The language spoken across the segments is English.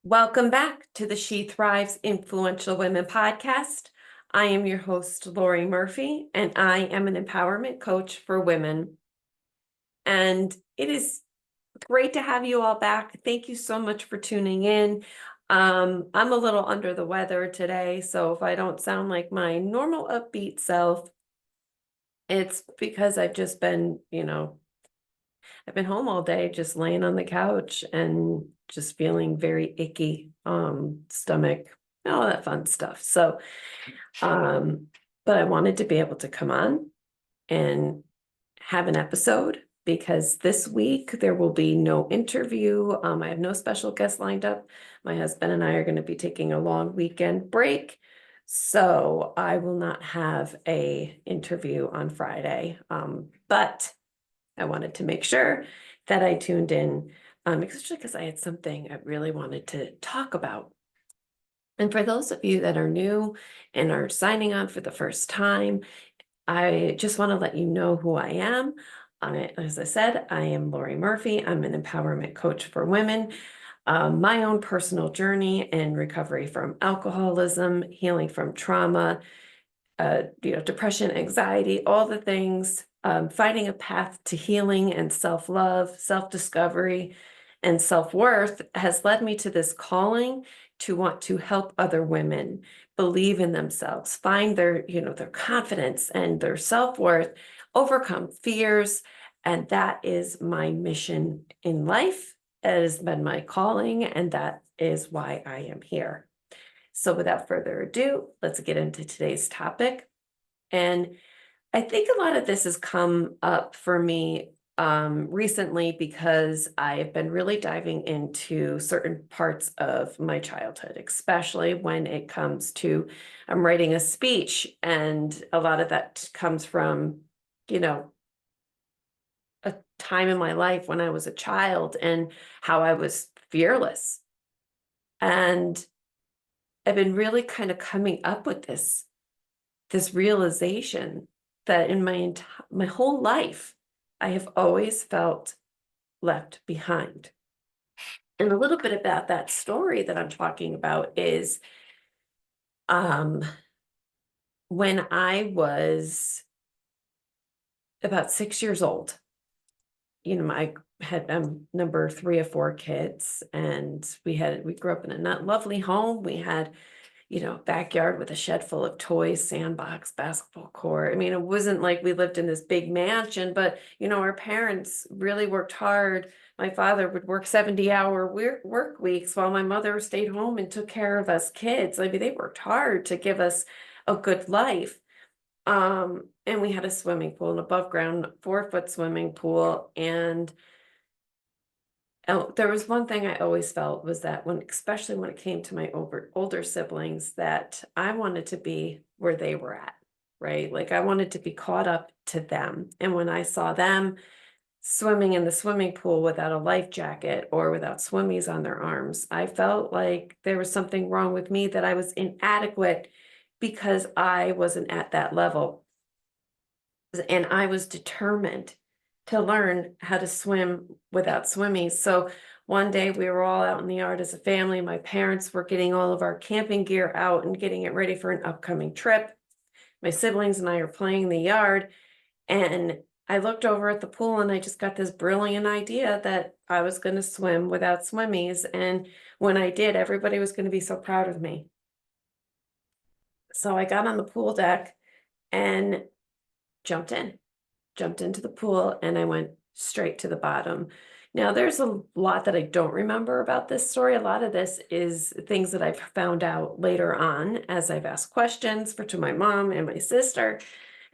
Welcome back to the She Thrives Influential Women podcast. I am your host, Lori Murphy, and I am an empowerment coach for women. And it is great to have you all back. Thank you so much for tuning in. I'm a little under the weather today, so if I don't sound like my normal upbeat self, it's because I've just been, I've been home all day, just laying on the couch and just feeling very icky, stomach, all that fun stuff. So, um, but I wanted to be able to come on and have an episode because this week there will be no interview. I have no special guest lined up. My husband and I are going to be taking a long weekend break. So I will not have a interview on Friday. But I wanted to make sure that I tuned in, especially because I had something I really wanted to talk about. And for those of you that are new and are signing on for the first time, I just want to let you know who I am. As I said, I am Lori Murphy. I'm an empowerment coach for women. My own personal journey and recovery from alcoholism, healing from trauma, depression, anxiety, all the things, finding a path to healing and self-love, self-discovery, and self-worth has led me to this calling to want to help other women believe in themselves, find their confidence and their self-worth, overcome fears. And that is my mission in life. It has been my calling, and that is why I am here. So without further ado, let's get into today's topic. And I think a lot of this has come up for me recently because I've been really diving into certain parts of my childhood, especially when it comes to I'm writing a speech, and a lot of that comes from, a time in my life when I was a child and how I was fearless. And I've been really kind of coming up with this realization that in my whole life, I have always felt left behind. And a little bit about that story that I'm talking about is um, when I was about 6 years old, I had number 3 of 4 kids, and we grew up in a lovely home. We had backyard with a shed full of toys, sandbox, basketball court. I mean, it wasn't like we lived in this big mansion, but, our parents really worked hard. My father would work 70-hour work weeks while my mother stayed home and took care of us kids. I mean, they worked hard to give us a good life. And we had a swimming pool, an above ground 4-foot swimming pool. And there was one thing I always felt was that especially when it came to my older siblings, that I wanted to be where they were at, right? Like I wanted to be caught up to them. And when I saw them swimming in the swimming pool without a life jacket or without swimmies on their arms, I felt like there was something wrong with me, that I was inadequate because I wasn't at that level. And I was determined to learn how to swim without swimmies. So one day we were all out in the yard as a family. My parents were getting all of our camping gear out and getting it ready for an upcoming trip. My siblings and I are playing in the yard, and I looked over at the pool and I just got this brilliant idea that I was going to swim without swimmies. And when I did, everybody was going to be so proud of me. So I got on the pool deck and jumped into the pool, and I went straight to the bottom. Now, there's a lot that I don't remember about this story. A lot of this is things that I've found out later on as I've asked questions to my mom and my sister.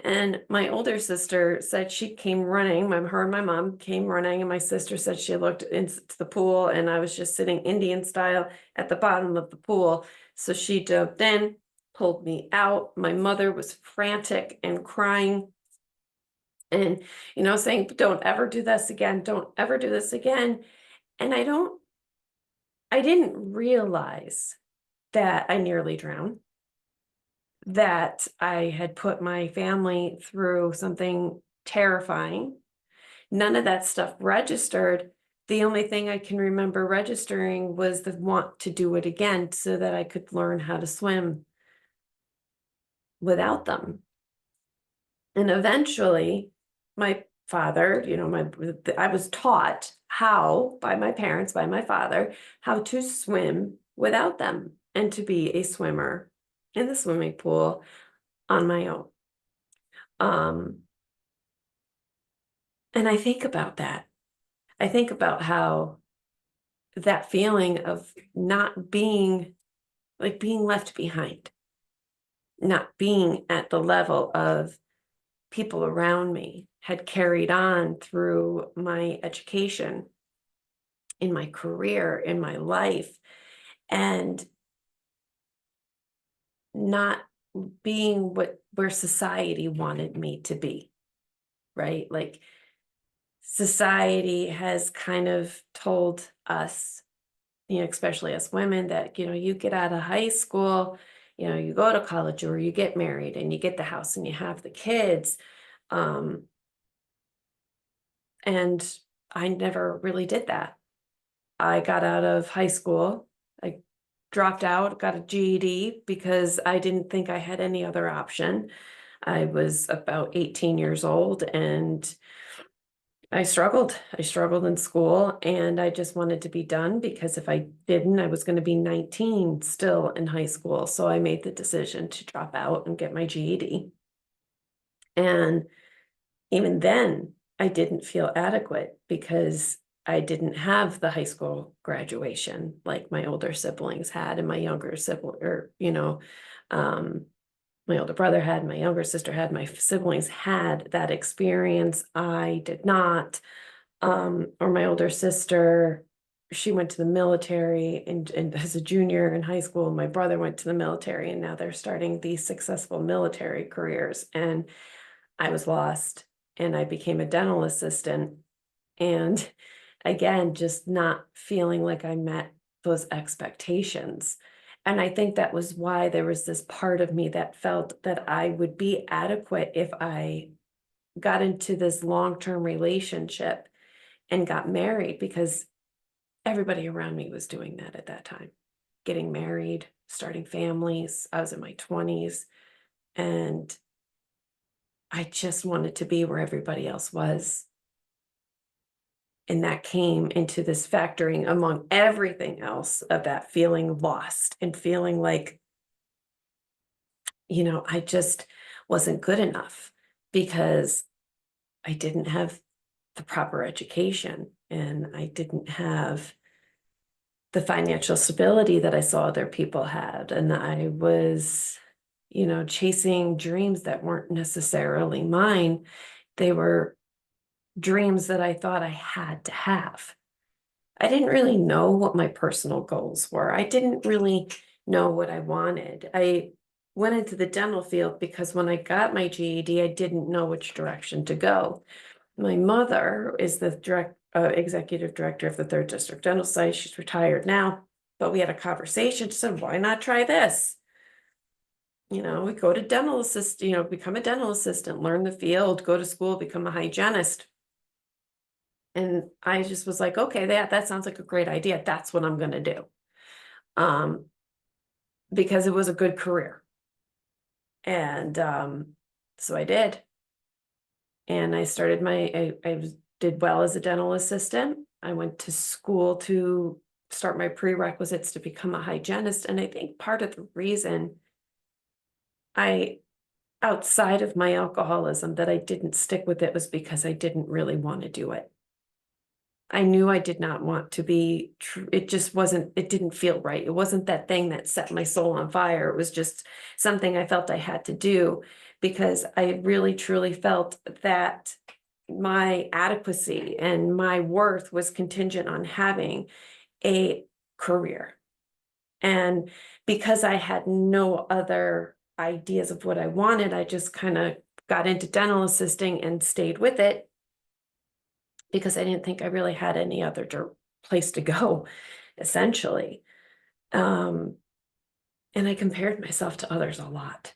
And my older sister said she came running. Her and my mom came running, and my sister said she looked into the pool, and I was just sitting Indian style at the bottom of the pool. So she jumped in, pulled me out. My mother was frantic and crying, and saying, don't ever do this again, don't ever do this again. And I didn't realize that I nearly drowned, that I had put my family through something terrifying. None of that stuff registered the only thing I can remember registering was the want to do it again so that I could learn how to swim without them. And eventually, my father, I was taught how, by my parents, by my father, how to swim without them and to be a swimmer in the swimming pool on my own. Um, and I think about that. I think about how that feeling of not being like being left behind, not being at the level of people around me had carried on through my education, in my career, in my life, and not being where society wanted me to be, right? Like society has kind of told us, especially as women, that, you get out of high school, you go to college or you get married and you get the house and you have the kids. Um, and I never really did that. I got out of high school. I dropped out, got a GED because I didn't think I had any other option. I was about 18 years old and I struggled. I struggled in school and I just wanted to be done because if I didn't, I was going to be 19 still in high school. So I made the decision to drop out and get my GED. And even then, I didn't feel adequate because I didn't have the high school graduation like my older siblings had and my younger sibling, um, my older brother had, my younger sister had, my siblings had that experience. I did not. Or my older sister, she went to the military and as a junior in high school, my brother went to the military and now they're starting these successful military careers. And I was lost and I became a dental assistant. And again, just not feeling like I met those expectations. And I think that was why there was this part of me that felt that I would be adequate if I got into this long-term relationship and got married, because everybody around me was doing that at that time, getting married, starting families. I was in my 20s and I just wanted to be where everybody else was. And that came into this factoring among everything else of that feeling lost and feeling like, I just wasn't good enough because I didn't have the proper education and I didn't have the financial stability that I saw other people had. And I was, chasing dreams that weren't necessarily mine. They were dreams that I thought I had to have. I didn't really know what my personal goals were. I didn't really know what I wanted. I went into the dental field because when I got my GED, I didn't know which direction to go. My mother is the executive director of the Third District Dental Site. She's retired now, but we had a conversation. She said, why not try this? We go to dental assistant, become a dental assistant, learn the field, go to school, become a hygienist. And I just was like, okay, that sounds like a great idea. That's what I'm going to do. Because it was a good career. And so I did. And I started did well as a dental assistant. I went to school to start my prerequisites to become a hygienist. And I think part of the reason outside of my alcoholism, that I didn't stick with it was because I didn't really want to do it. I knew I did not want to be, it just wasn't, it didn't feel right. It wasn't that thing that set my soul on fire. It was just something I felt I had to do because I really truly felt that my adequacy and my worth was contingent on having a career. And because I had no other ideas of what I wanted, I just kind of got into dental assisting and stayed with it because I didn't think I really had any other place to go, essentially. And I compared myself to others a lot.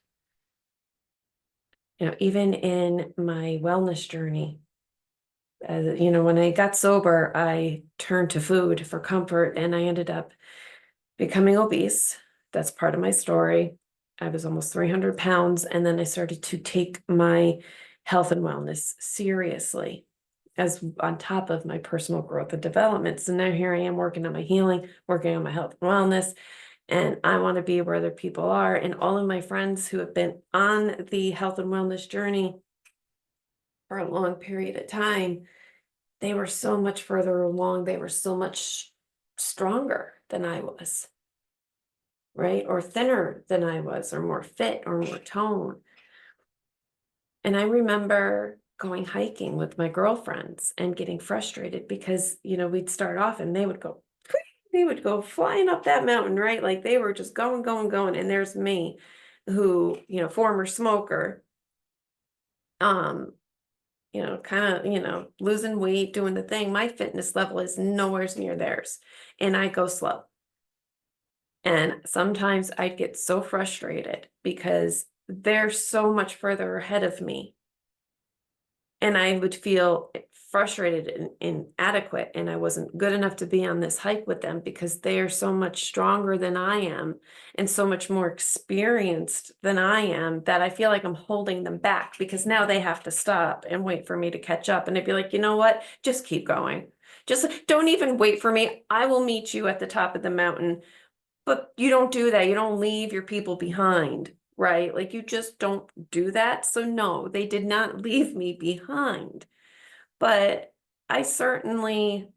Even in my wellness journey, When I got sober, I turned to food for comfort and I ended up becoming obese. That's part of my story. I was almost 300 pounds, and then I started to take my health and wellness seriously as on top of my personal growth and development. So now here I am working on my healing, working on my health and wellness, and I want to be where other people are. And all of my friends who have been on the health and wellness journey for a long period of time, they were so much further along. They were so much stronger than I was, right? Or thinner than I was, or more fit, or more toned. And I remember going hiking with my girlfriends and getting frustrated because, we'd start off and they would go flying up that mountain, right? Like they were just going, going, going. And there's me who, former smoker, um, kind of, losing weight, doing the thing. My fitness level is nowhere near theirs. And I go slow. And sometimes I'd get so frustrated because they're so much further ahead of me. And I would feel frustrated and inadequate. And I wasn't good enough to be on this hike with them because they are so much stronger than I am and so much more experienced than I am, that I feel like I'm holding them back because now they have to stop and wait for me to catch up. And I'd be like, you know what? Just keep going. Just don't even wait for me. I will meet you at the top of the mountain. But you don't do that. You don't leave your people behind, right? Like you just don't do that. So no, they did not leave me behind. But I certainly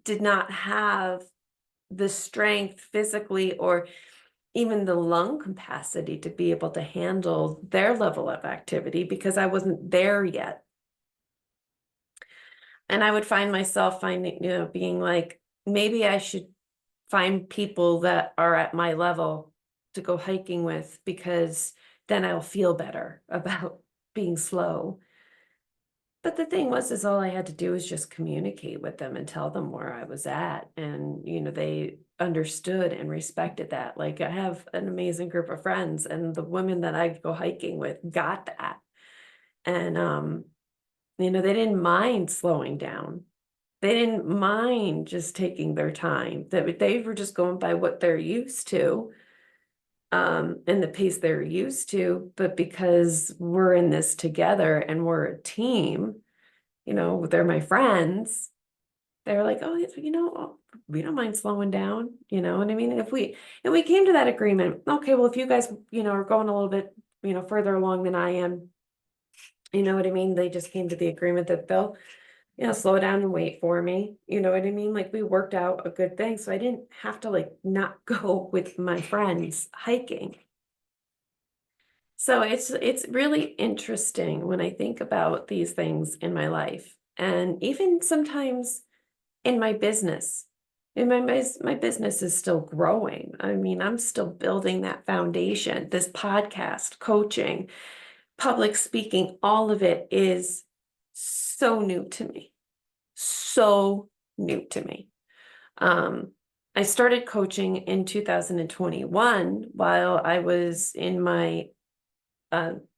did not have the strength physically or even the lung capacity to be able to handle their level of activity because I wasn't there yet. And I would find myself being like, maybe I should find people that are at my level to go hiking with because then I'll feel better about being slow. But the thing was, is all I had to do was just communicate with them and tell them where I was at. And, they understood and respected that. Like I have an amazing group of friends, and the women that I go hiking with got that. And, they didn't mind slowing down. They didn't mind just taking their time. That they were just going by what they're used to, and the pace they're used to. But because we're in this together and we're a team, they're my friends. They're like, oh, we don't mind slowing down. You know what I mean? And we came to that agreement. Okay, well, if you guys, are going a little bit, further along than I am, you know what I mean? They just came to the agreement that they'll slow down and wait for me. You know what I mean? Like we worked out a good thing. So I didn't have to like not go with my friends hiking. So it's really interesting when I think about these things in my life, and even sometimes in my business. And my business is still growing. I mean, I'm still building that foundation. This podcast, coaching, public speaking, all of it is so new to me. So new to me. I started coaching in 2021 while I was in my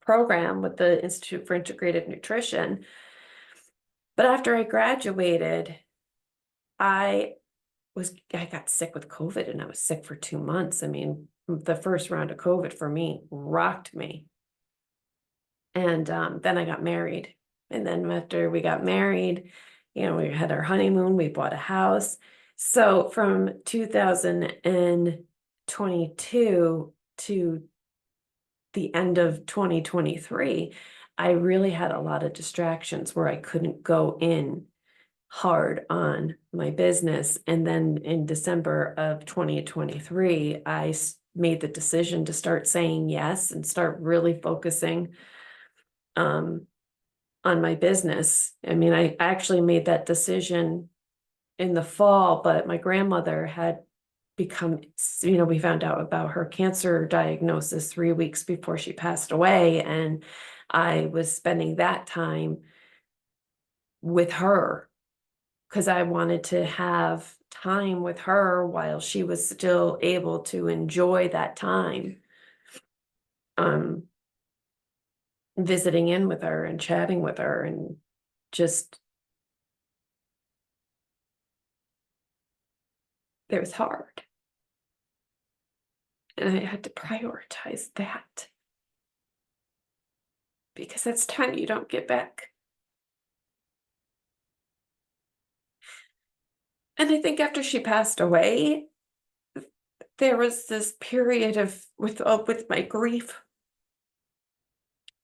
program with the Institute for Integrative Nutrition. But after I graduated, I I got sick with COVID, and I was sick for 2 months. I mean, the first round of COVID for me rocked me. And then I got married. And then after we got married, we had our honeymoon, we bought a house. So from 2022 to the end of 2023, I really had a lot of distractions where I couldn't go in hard on my business. And then in December of 2023, I made the decision to start saying yes and start really focusing on my business. I mean, I actually made that decision in the fall, but my grandmother had become, we found out about her cancer diagnosis 3 weeks before she passed away. And I was spending that time with her because I wanted to have time with her while she was still able to enjoy that time. Visiting in with her and chatting with her and just It was hard. And I had to prioritize that because that's time you don't get back. And I think after she passed away, there was this period of with my grief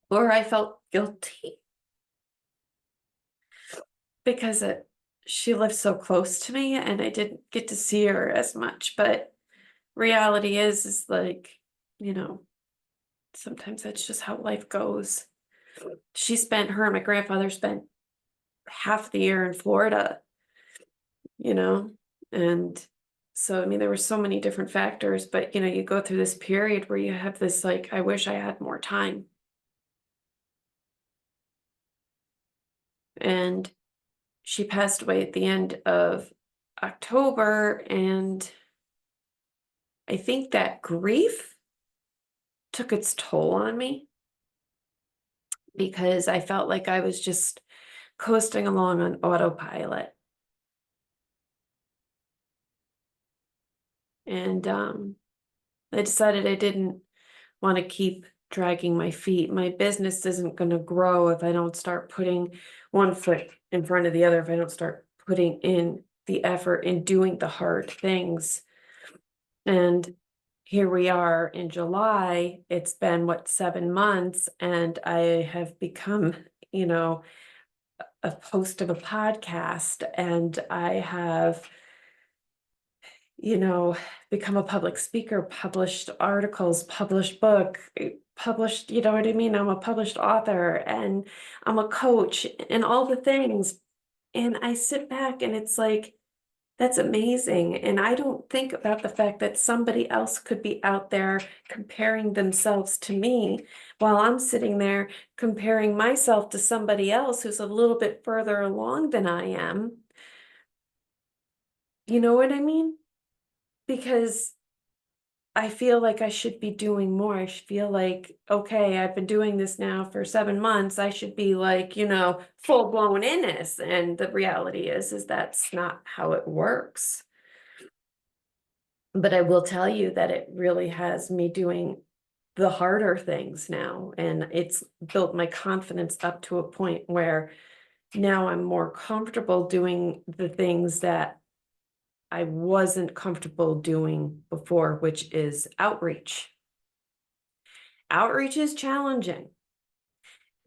where I felt guilty because she lived so close to me and I didn't get to see her as much. But reality is like, you know, sometimes that's just how life goes. Her and my grandfather spent half the year in Florida, you know, and so, I mean, there were so many different factors, but you go through this period where you have this, like, I wish I had more time. And she passed away at the end of October, and I think that grief took its toll on me because I felt like I was just coasting along on autopilot. And I decided I didn't want to keep dragging my feet. My business isn't going to grow if I don't start putting one foot in front of the other, if I don't start putting in the effort in doing the hard things. And here we are in July. It's been, what, 7 months, and I have become, a host of a podcast, and I have become a public speaker, published articles, published book, published, you know what I mean? I'm a published author and I'm a coach and all the things. And I sit back and it's like, that's amazing. And I don't think about the fact that somebody else could be out there comparing themselves to me while I'm sitting there comparing myself to somebody else who's a little bit further along than I am. You know what I mean? Because I feel like I should be doing more. I feel like, okay, I've been doing this now for 7 months. I should be like, full blown in this. And the reality is that's not how it works. But I will tell you that it really has me doing the harder things now. And it's built my confidence up to a point where now I'm more comfortable doing the things that I wasn't comfortable doing before, which is outreach. Outreach is challenging.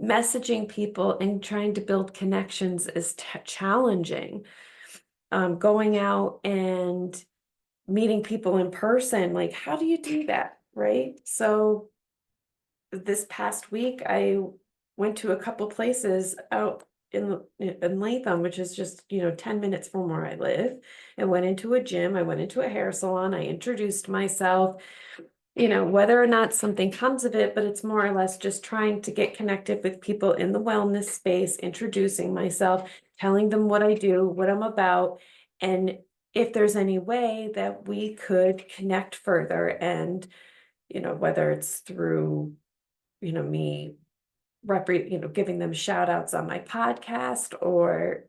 Messaging people and trying to build connections is challenging. Going out and meeting people in person, like, how do you do that, right? So this past week, I went to a couple places out in Latham, which is just 10 minutes from where I live. I went into a gym. I went into a hair salon. I introduced myself. Whether or not something comes of it, but it's more or less just trying to get connected with people in the wellness space, introducing myself, telling them what I do, what I'm about, and if there's any way that we could connect further. And, whether it's through, me giving them shout outs on my podcast or,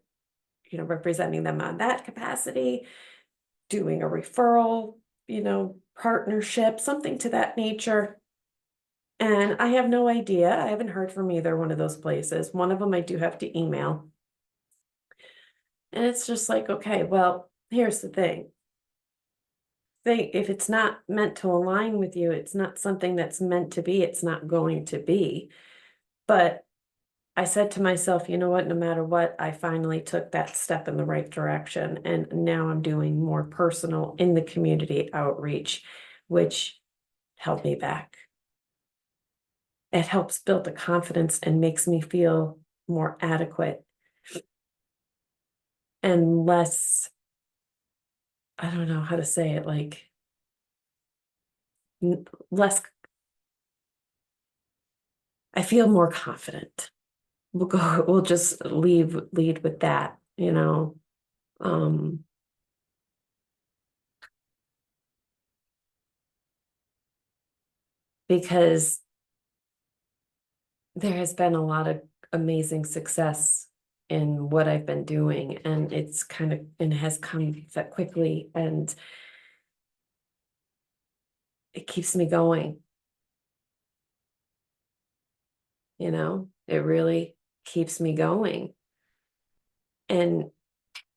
representing them on that capacity, doing a referral, partnership, something to that nature. And I have no idea. I haven't heard from either one of those places. One of them I do have to email. And it's just like, okay, well, here's the thing. If it's not meant to align with you, it's not something that's meant to be, it's not going to be. But I said to myself, you know what, no matter what, I finally took that step in the right direction. And now I'm doing more personal in the community outreach, which held me back. It helps build the confidence and makes me feel more adequate and less, I don't know how to say it, like less, I feel more confident. We'll just lead with that, because there has been a lot of amazing success in what I've been doing, and it has come that quickly, and it keeps me going. It really keeps me going. And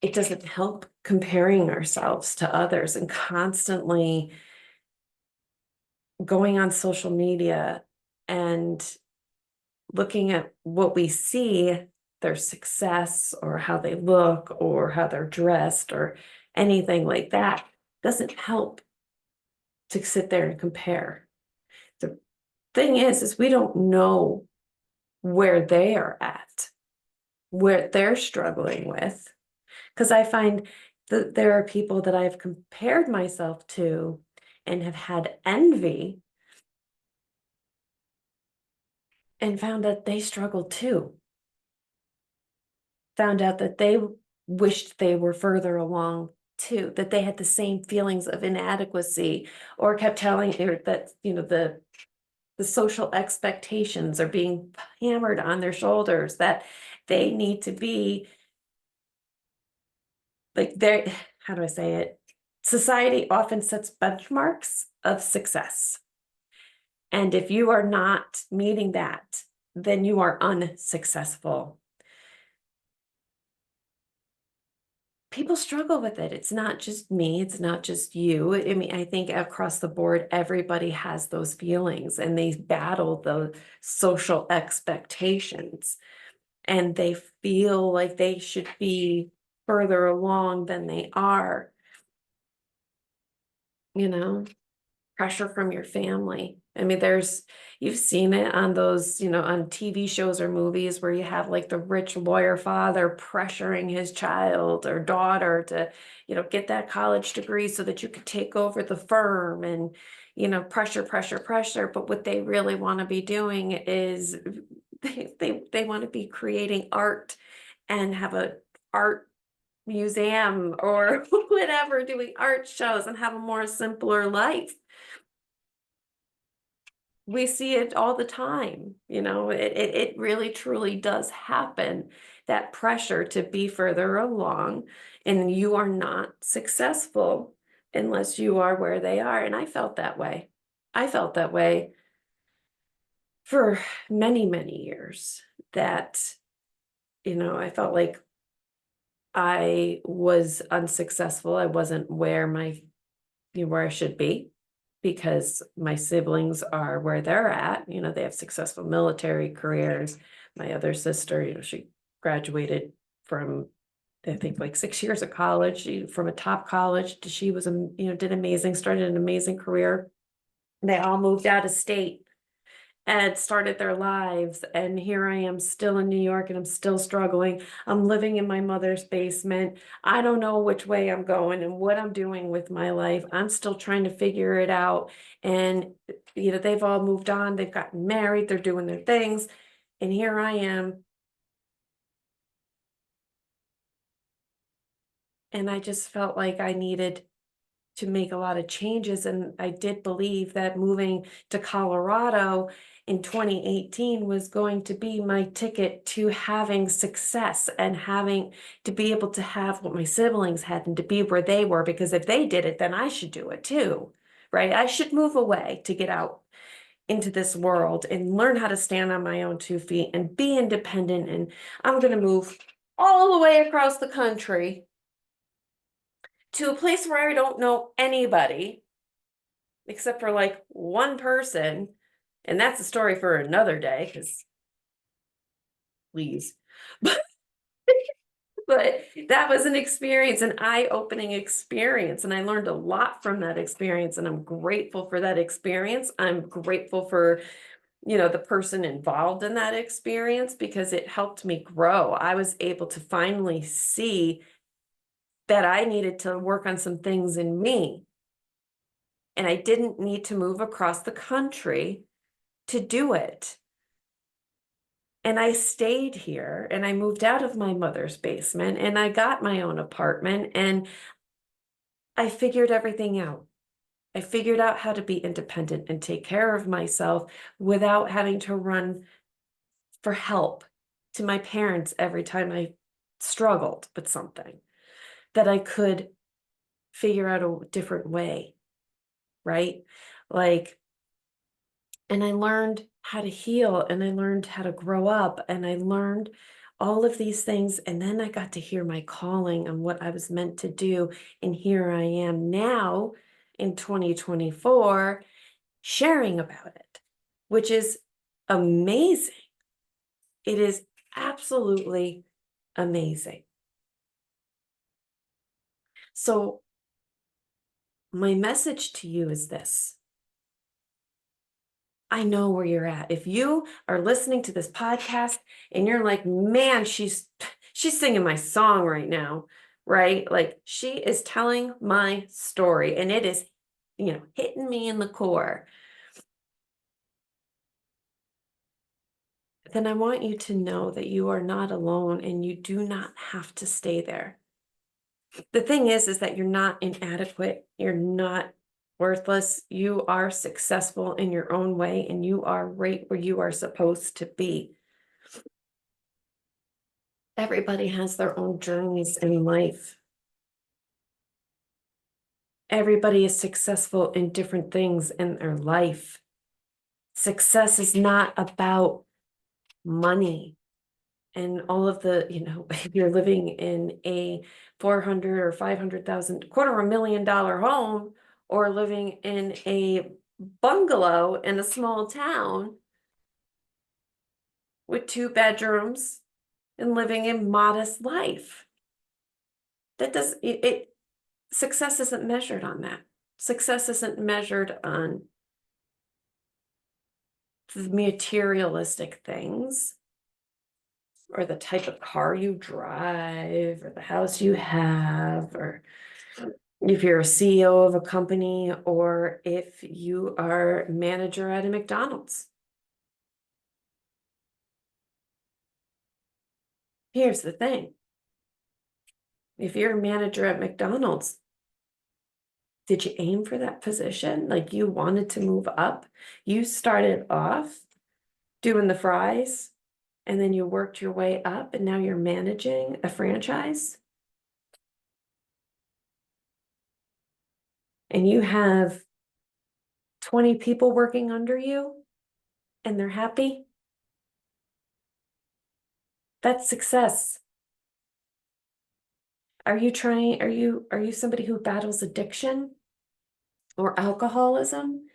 it doesn't help comparing ourselves to others and constantly going on social media and looking at what we see, their success or how they look or how they're dressed or anything like that, doesn't help to sit there and compare. The thing is we don't know where they are at, what they're struggling with. Because I find that there are people that I've compared myself to and have had envy and found that they struggled too. Found out that they wished they were further along too, that they had the same feelings of inadequacy, or kept telling you that, the social expectations are being hammered on their shoulders, that they need to be like they're, how do I say it? Society often sets benchmarks of success. And if you are not meeting that, then you are unsuccessful. People struggle with it. It's not just me, it's not just you. I mean, I think across the board, everybody has those feelings and they battle the social expectations, and they feel like they should be further along than they are, you know? Pressure from your family. I mean, you've seen it on those, on TV shows or movies where you have like the rich lawyer father pressuring his child or daughter to, get that college degree so that you could take over the firm, and, pressure, pressure, pressure. But what they really want to be doing is they want to be creating art and have a art museum or whatever, doing art shows and have a more simpler life. We see it all the time, it really truly does happen, that pressure to be further along, and you are not successful unless you are where they are. And I felt that way. I felt that way for many, many years, that, I felt like I was unsuccessful. I wasn't where I should be, because my siblings are where they're at. They have successful military careers. My other sister, she graduated from, I think, like 6 years of college, from a top college. She was, did amazing, started an amazing career. They all moved out of state and started their lives. And here I am still in New York, and I'm still struggling. I'm living in my mother's basement. I don't know which way I'm going and what I'm doing with my life. I'm still trying to figure it out. And, they've all moved on. They've gotten married. They're doing their things. And here I am. And I just felt like I needed to make a lot of changes. And I did believe that moving to Colorado in 2018 was going to be my ticket to having success and having to be able to have what my siblings had and to be where they were, because if they did it, then I should do it too, right? I should move away to get out into this world and learn how to stand on my own 2 feet and be independent. And I'm going to move all the way across the country to a place where I don't know anybody except for like one person. And that's a story for another day, because please. But that was an experience, an eye-opening experience. And I learned a lot from that experience. And I'm grateful for that experience. I'm grateful for, the person involved in that experience, because it helped me grow. I was able to finally see that I needed to work on some things in me. And I didn't need to move across the country to do it. And I stayed here, and I moved out of my mother's basement, and I got my own apartment, and I figured everything out. I figured out how to be independent and take care of myself without having to run for help to my parents every time I struggled with something, that I could figure out a different way, right? Like, and I learned how to heal, and I learned how to grow up, and I learned all of these things. And then I got to hear my calling and what I was meant to do. And here I am now in 2024 sharing about it, which is amazing. It is absolutely amazing. So, my message to you is this. I know where you're at. If you are listening to this podcast and you're like, man, she's singing my song right now, right? Like, she is telling my story and it is, hitting me in the core. Then I want you to know that you are not alone and you do not have to stay there. The thing is that you're not inadequate. You're not worthless. You are successful in your own way and you are right where you are supposed to be. Everybody has their own journeys in life. Everybody is successful in different things in their life. Success is not about money and all of the, if you're living in a 400 or 500,000, $250,000 home, or living in a bungalow in a small town with 2 bedrooms and living a modest life. That does it success isn't measured on that. Success isn't measured on the materialistic things or the type of car you drive or the house you have, or if you're a CEO of a company or if you are manager at a McDonald's. Here's the thing. If you're a manager at McDonald's, did you aim for that position? Like, you wanted to move up? You started off doing the fries and then you worked your way up and now you're managing a franchise? And you have 20 people working under you and they're happy? That's success. Are you somebody who battles addiction or alcoholism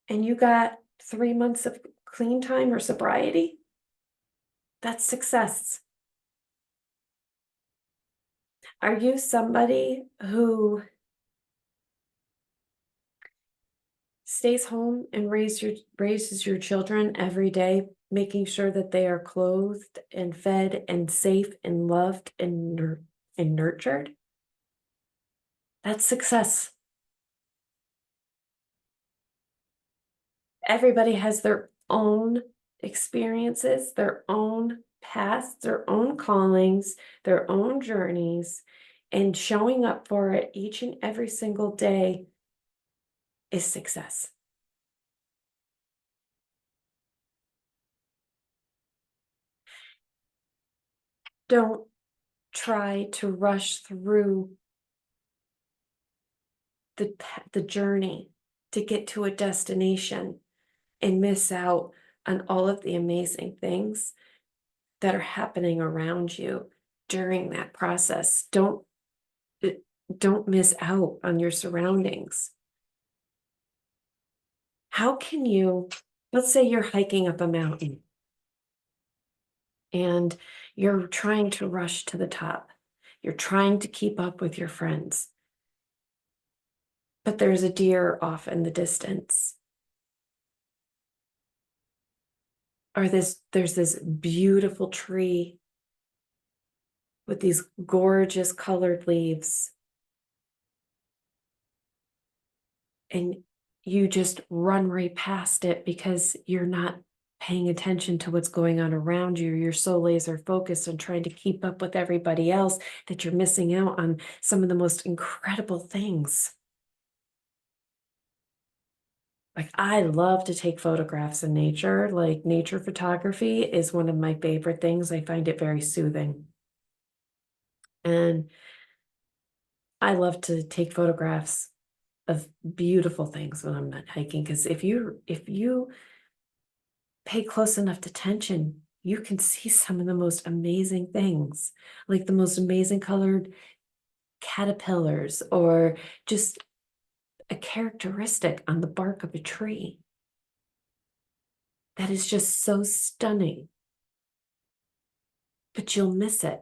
and you got 3 months of clean time or sobriety? That's success. Are you somebody who stays home and raises your children every day, making sure that they are clothed and fed and safe and loved and nurtured? That's success. Everybody has their own experiences, their own paths, their own callings, their own journeys, and showing up for it each and every single day is success. Don't try to rush through the journey to get to a destination and miss out on all of the amazing things that are happening around you during that process. Don't miss out on your surroundings. How can you, let's say you're hiking up a mountain and you're trying to rush to the top. You're trying to keep up with your friends, but there's a deer off in the distance. Or there's this beautiful tree with these gorgeous colored leaves. And you just run right past it because you're not paying attention to what's going on around you. You're so laser focused on trying to keep up with everybody else that you're missing out on some of the most incredible things. Like, I love to take photographs in nature. Like, nature photography is one of my favorite things. I find it very soothing. And I love to take photographs of beautiful things when I'm not hiking, because if you pay close enough attention, you can see some of the most amazing things, like the most amazing colored caterpillars, or just a characteristic on the bark of a tree that is just so stunning. But you'll miss it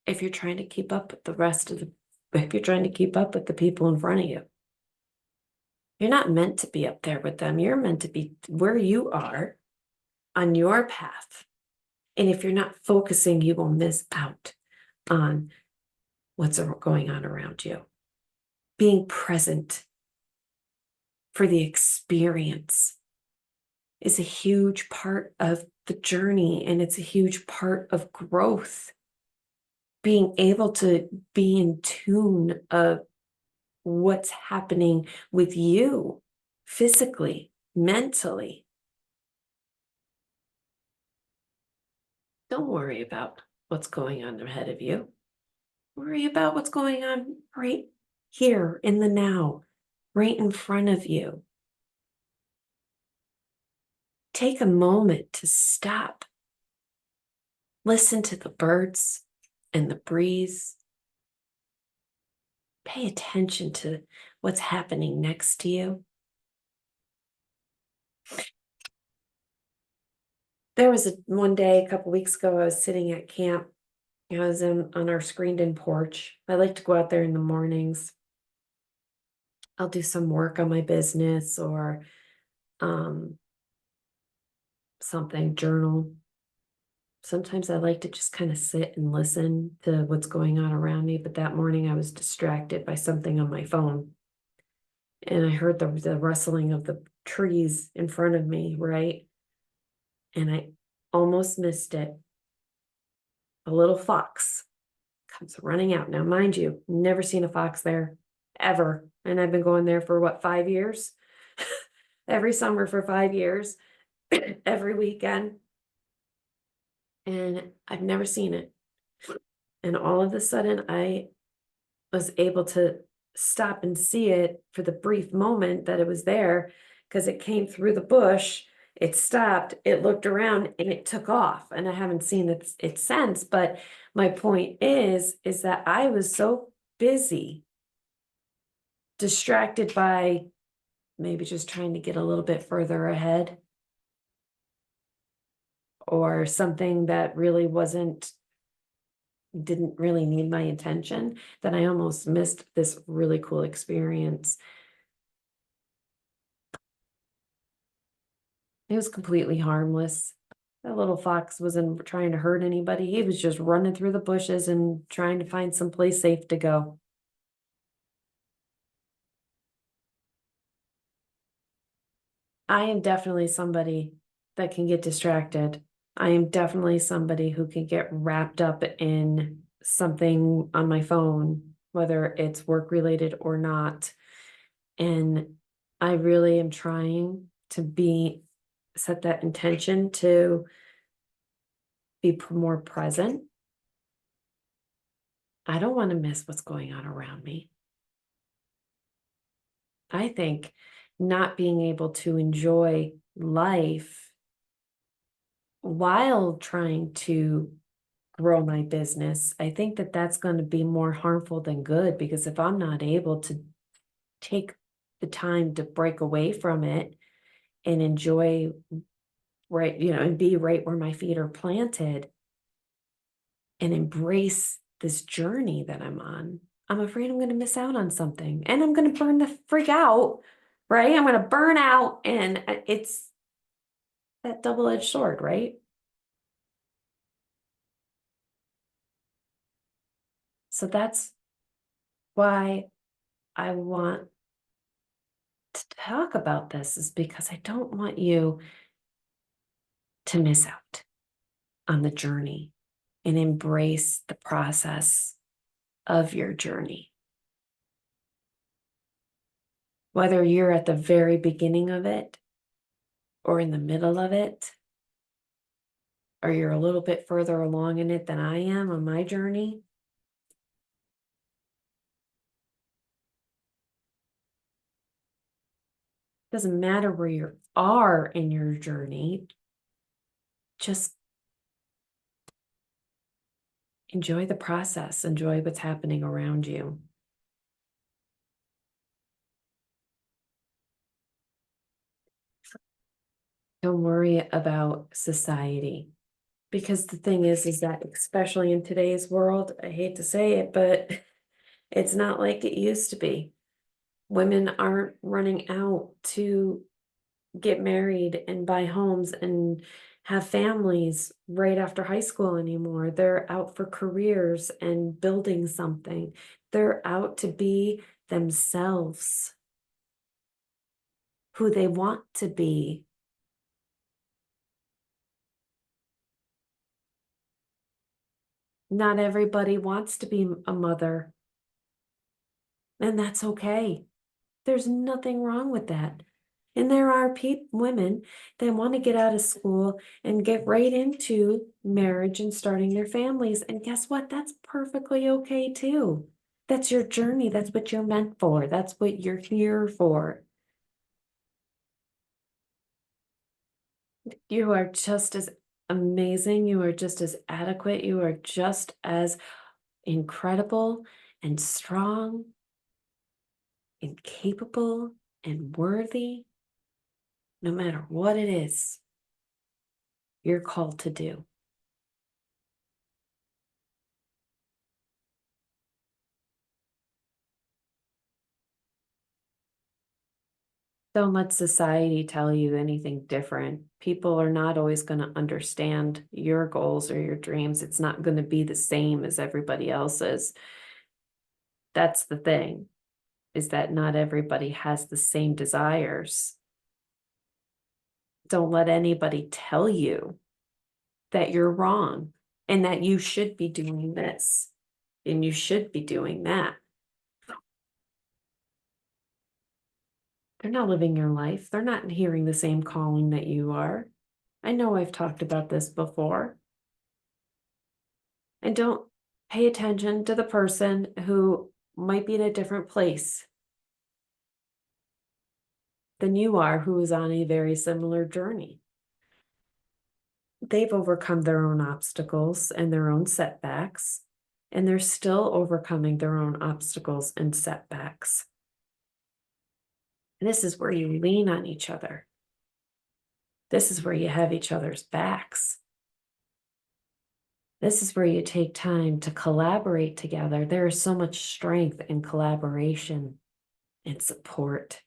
if you're trying to keep up with the rest of the, if you're trying to keep up with the people in front of you. You're not meant to be up there with them. You're meant to be where you are on your path. And if you're not focusing, you will miss out on what's going on around you. Being present for the experience is a huge part of the journey, and it's a huge part of growth. Being able to be in tune of what's happening with you physically, mentally. Don't worry about what's going on ahead of you. Worry about what's going on right here in the now, right in front of you. Take a moment to stop. Listen to the birds and the breeze. Pay attention to what's happening next to you. There was one day a couple weeks ago, I was sitting at camp. I was on our screened-in porch. I like to go out there in the mornings. I'll do some work on my business or um, something, journal. Sometimes I like to just kind of sit and listen to what's going on around me. But that morning I was distracted by something on my phone. And I heard the rustling of the trees in front of me, right? And I almost missed it. A little fox comes running out. Now, mind you, never seen a fox there ever. And I've been going there for what, 5 years? Every summer for 5 years, every weekend. And I've never seen it. And all of a sudden, I was able to stop and see it for the brief moment that it was there, because it came through the bush. It stopped, it looked around, and it took off. And I haven't seen it since. But my point is that I was so busy, distracted by maybe just trying to get a little bit further ahead, or something that really didn't really need my attention, that I almost missed this really cool experience. It was completely harmless. That little fox wasn't trying to hurt anybody. He was just running through the bushes and trying to find some place safe to go. I am definitely somebody that can get distracted. I am definitely somebody who can get wrapped up in something on my phone, whether it's work related or not. And I really am trying to set that intention to be more present. I don't want to miss what's going on around me. I think not being able to enjoy life while trying to grow my business, I think that that's going to be more harmful than good, because if I'm not able to take the time to break away from it and enjoy, right, and be right where my feet are planted and embrace this journey that I'm on, I'm afraid I'm going to miss out on something, and I'm going to burn the freak out, right? I'm going to burn out, and it's that double-edged sword, right? So that's why I want to talk about this, is because I don't want you to miss out on the journey and embrace the process of your journey. Whether you're at the very beginning of it or in the middle of it, or you're a little bit further along in it than I am on my journey, Doesn't matter where you are in your journey, just enjoy the process, enjoy what's happening around you. Don't worry about society. Because the thing is that especially in today's world, I hate to say it, but it's not like it used to be. Women aren't running out to get married and buy homes and have families right after high school anymore. They're out for careers and building something. They're out to be themselves, who they want to be. Not everybody wants to be a mother, and that's okay. There's nothing wrong with that. And there are women that want to get out of school and get right into marriage and starting their families. And guess what? That's perfectly okay too. That's your journey. That's what you're meant for. That's what you're here for. You are just as amazing. You are just as adequate. You are just as incredible and strong and capable and worthy, no matter what it is you're called to do. Don't let society tell you anything different. People are not always going to understand your goals or your dreams. It's not going to be the same as everybody else's. That's the thing, is that not everybody has the same desires. Don't let anybody tell you that you're wrong and that you should be doing this and you should be doing that. They're not living your life. They're not hearing the same calling that you are. I know I've talked about this before. And don't pay attention to the person who might be in a different place than you are, who is on a very similar journey. They've overcome their own obstacles and their own setbacks, and they're still overcoming their own obstacles and setbacks. And this is where you lean on each other. This is where you have each other's backs. This is where you take time to collaborate together. There is so much strength in collaboration and support.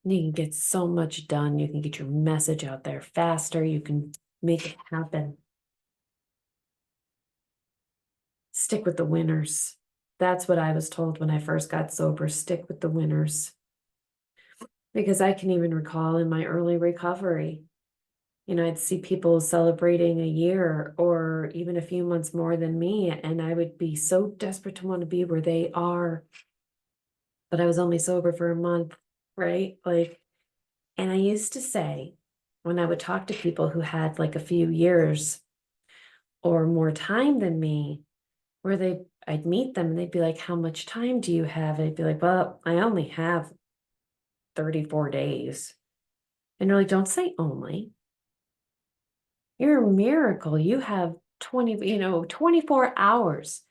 You can get so much done. You can get your message out there faster. You can make it happen. Stick with the winners. That's what I was told when I first got sober. Stick with the winners. Because I can even recall in my early recovery, I'd see people celebrating a year or even a few months more than me, and I would be so desperate to want to be where they are. But I was only sober for a month, right? And I used to say, when I would talk to people who had like a few years or more time than me, I'd meet them and they'd be like, how much time do you have? And I'd be like, well, I only have 34 days. And they're like, don't say only. You're a miracle. You have 24 hours.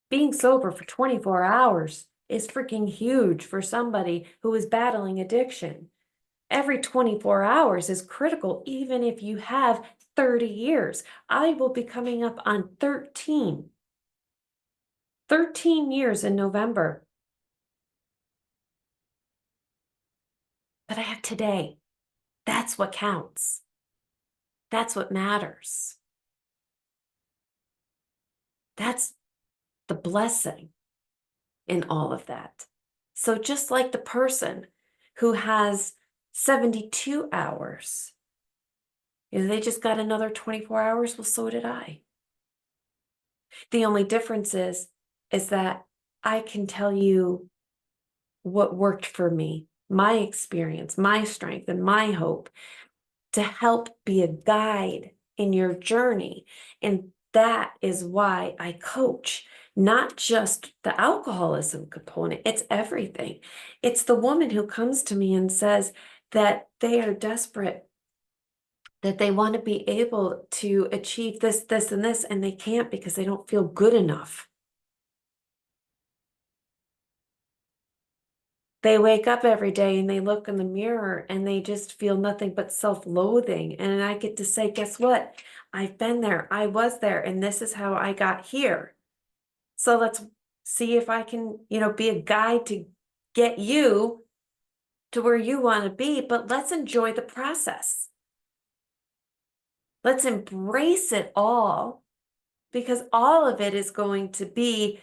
Being sober for 24 hours is freaking huge for somebody who is battling addiction. Every 24 hours is critical, even if you have 30 years. I will be coming up on 13 years in November. But I have today. That's what counts. That's what matters. That's the blessing in all of that. So just like the person who has 72 hours, they just got another 24 hours, well, so did I. The only difference is that I can tell you what worked for me, my experience, my strength, and my hope to help be a guide in your journey. And that is why I coach, not just the alcoholism component, it's everything. It's the woman who comes to me and says that they are desperate, that they want to be able to achieve this, this, and this, and they can't because they don't feel good enough. They wake up every day and they look in the mirror and they just feel nothing but self-loathing. And I get to say, guess what? I've been there. I was there, and this is how I got here. So let's see if I can, be a guide to get you to where you want to be, but let's enjoy the process. Let's embrace it all, because all of it is going to be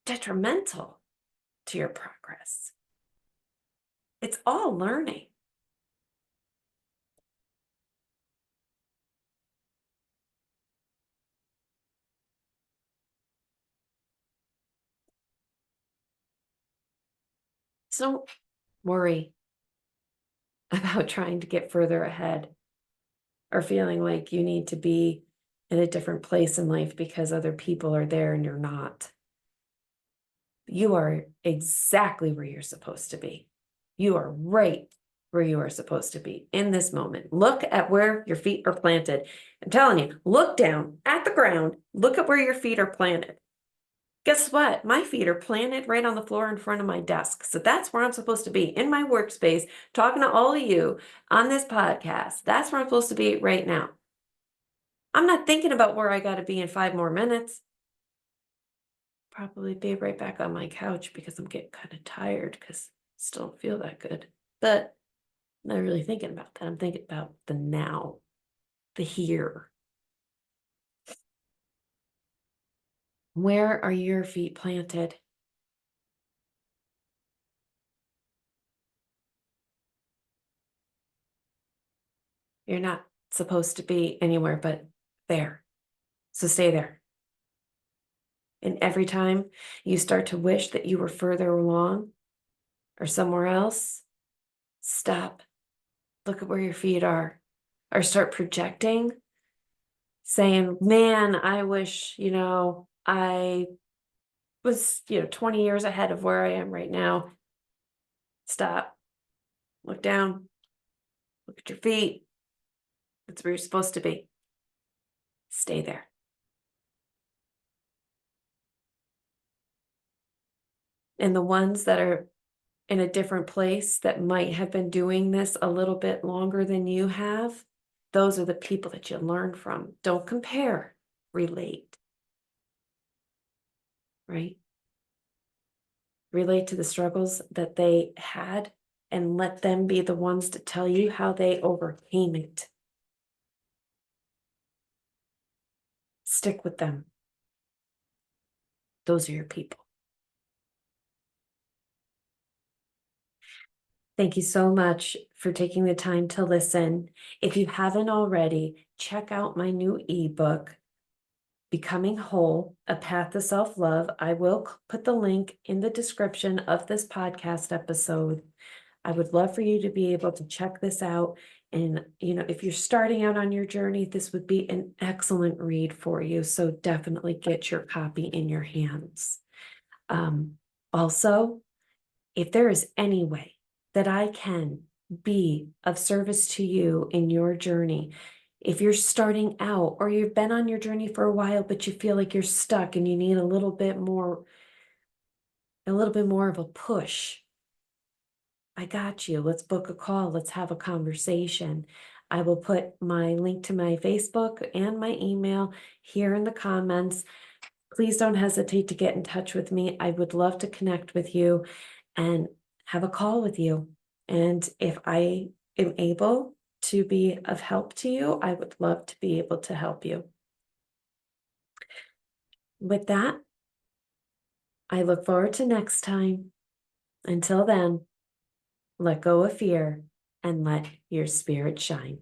detrimental to your progress. It's all learning. So don't worry about trying to get further ahead or feeling like you need to be in a different place in life because other people are there and you're not. You are exactly where you're supposed to be. You are right where you are supposed to be in this moment. Look at where your feet are planted. I'm telling you, look down at the ground, look at where your feet are planted. Guess what? My feet are planted right on the floor in front of my desk. So that's where I'm supposed to be, in my workspace, talking to all of you on this podcast. That's where I'm supposed to be right now. I'm not thinking about where I got to be in 5 more minutes. Probably be right back on my couch because I'm getting kind of tired because I still don't feel that good. But I'm not really thinking about that. I'm thinking about the now, the here. Where are your feet planted? You're not supposed to be anywhere but there. So stay there. And every time you start to wish that you were further along or somewhere else, stop, look at where your feet are, or start projecting, saying, man, I wish, I was, 20 years ahead of where I am right now. Stop, look down, look at your feet. That's where you're supposed to be. Stay there. And the ones that are in a different place that might have been doing this a little bit longer than you have, those are the people that you learn from. Don't compare, relate, right? Relate to the struggles that they had and let them be the ones to tell you how they overcame it. Stick with them. Those are your people. Thank you so much for taking the time to listen. If you haven't already, check out my new ebook, Becoming Whole, A Path to Self-Love. I will put the link in the description of this podcast episode. I would love for you to be able to check this out. And, if you're starting out on your journey, this would be an excellent read for you. So definitely get your copy in your hands. Also, if there is any way that I can be of service to you in your journey, if you're starting out or you've been on your journey for a while, but you feel like you're stuck and you need a little bit more of a push, I got you. Let's book a call. Let's have a conversation. I will put my link to my Facebook and my email here in the comments. Please don't hesitate to get in touch with me. I would love to connect with you and have a call with you. And if I am able to be of help to you, I would love to be able to help you. With that, I look forward to next time. Until then, let go of fear and let your spirit shine.